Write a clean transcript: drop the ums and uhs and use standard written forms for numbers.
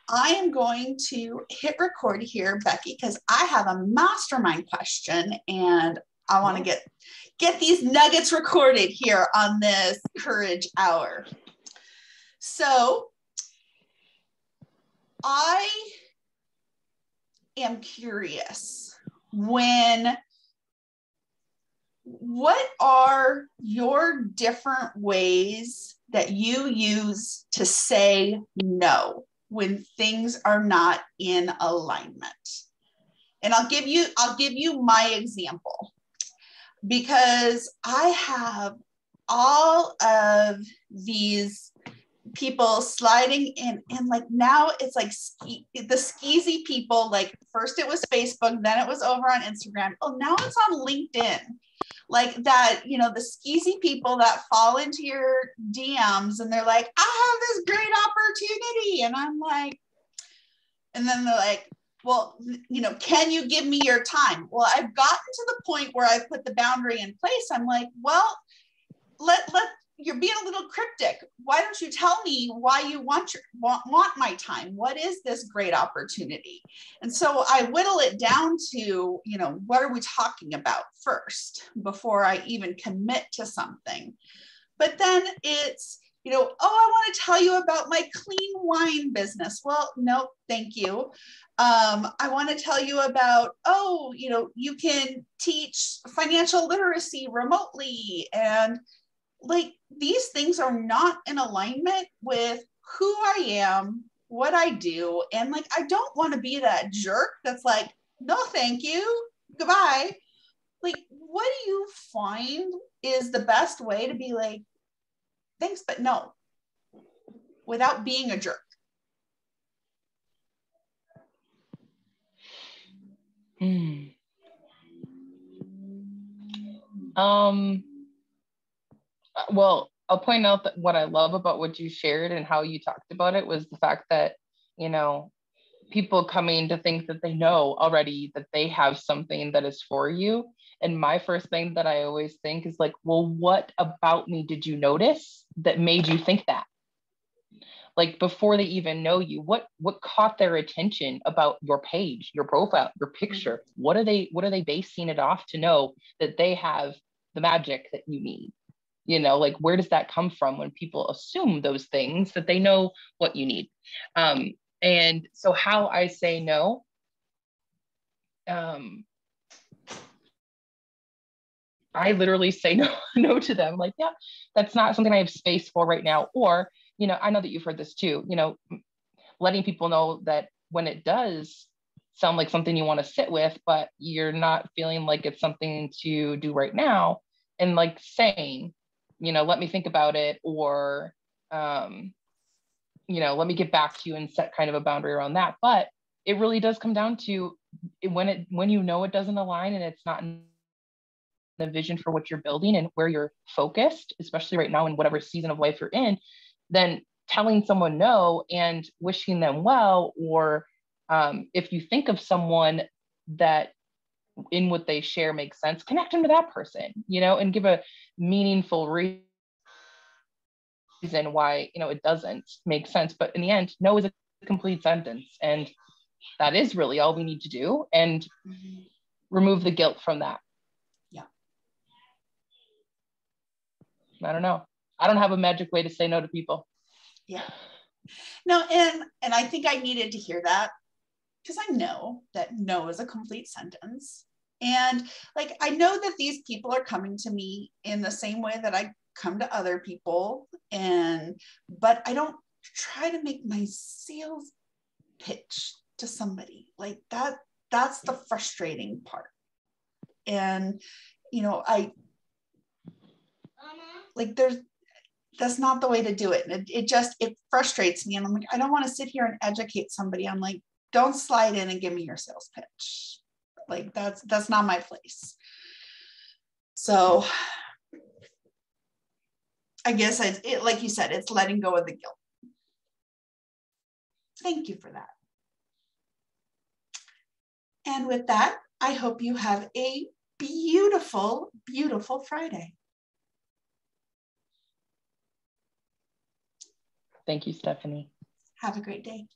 I am going to hit record here, Becky, because I have a mastermind question and I want to get these nuggets recorded here on this Courage Hour. So I am curious, what are your different ways that you use to say no when things are not in alignment? And I'll give you my example, because I have all of these people sliding in, and like now it's like the skeezy people. Like first it was Facebook, then it was over on Instagram. Oh, now it's on LinkedIn. Like that, the skeezy people that fall into your DMs and they're like, I have this great opportunity. And I'm like, and then they're like, well, can you give me your time? Well, I've gotten to the point where I've put the boundary in place. I'm like, well, you're being a little cryptic. Why don't you tell me why you want my time? What is this great opportunity? And so I whittle it down to, what are we talking about first before I even commit to something? But then it's, I want to tell you about my clean wine business. Well, no, thank you. I want to tell you about, you can teach financial literacy remotely. And like these things are not in alignment with who I am, what I do. And like, I don't want to be that jerk that's like, no, thank you, goodbye. Like, what do you find is the best way to be like, thanks, but no, without being a jerk? Well, I'll point out that what I love about what you shared and how you talked about it was the fact that, people coming to think that they know already that they have something that is for you. And my first thing that I always think is like, well, what about me did you notice that made you think that? Like before they even know you, what caught their attention about your page, your profile, your picture? What are they basing it off to know that they have the magic that you need? Like where does that come from when people assume those things that they know what you need? And so how I say no, I literally say no to them. Like, yeah, that's not something I have space for right now. Or, I know that you've heard this too, letting people know that when it does sound like something you want to sit with, but you're not feeling like it's something to do right now, and like saying, let me think about it, or, let me get back to you and set kind of a boundary around that. But it really does come down to when it doesn't align and it's not in the vision for what you're building and where you're focused, especially right now in whatever season of life you're in, then telling someone no and wishing them well. Or if you think of someone that in what they share makes sense, connect them to that person, and give a meaningful reason why, it doesn't make sense. But in the end, no is a complete sentence. And that is really all we need to do, and remove the guilt from that. Yeah. I don't know. I don't have a magic way to say no to people. Yeah. No, and I think I needed to hear that, because I know that no is a complete sentence. And like, I know that these people are coming to me in the same way that I come to other people, but I don't try to make my sales pitch to somebody like that. That's the frustrating part. And I like that's not the way to do it. And it frustrates me. And I'm like, I don't want to sit here and educate somebody. I'm like, don't slide in and give me your sales pitch. Like that's not my place. So I guess like you said, it's letting go of the guilt. Thank you for that. And with that, I hope you have a beautiful, beautiful Friday. Thank you, Stephanie. Have a great day.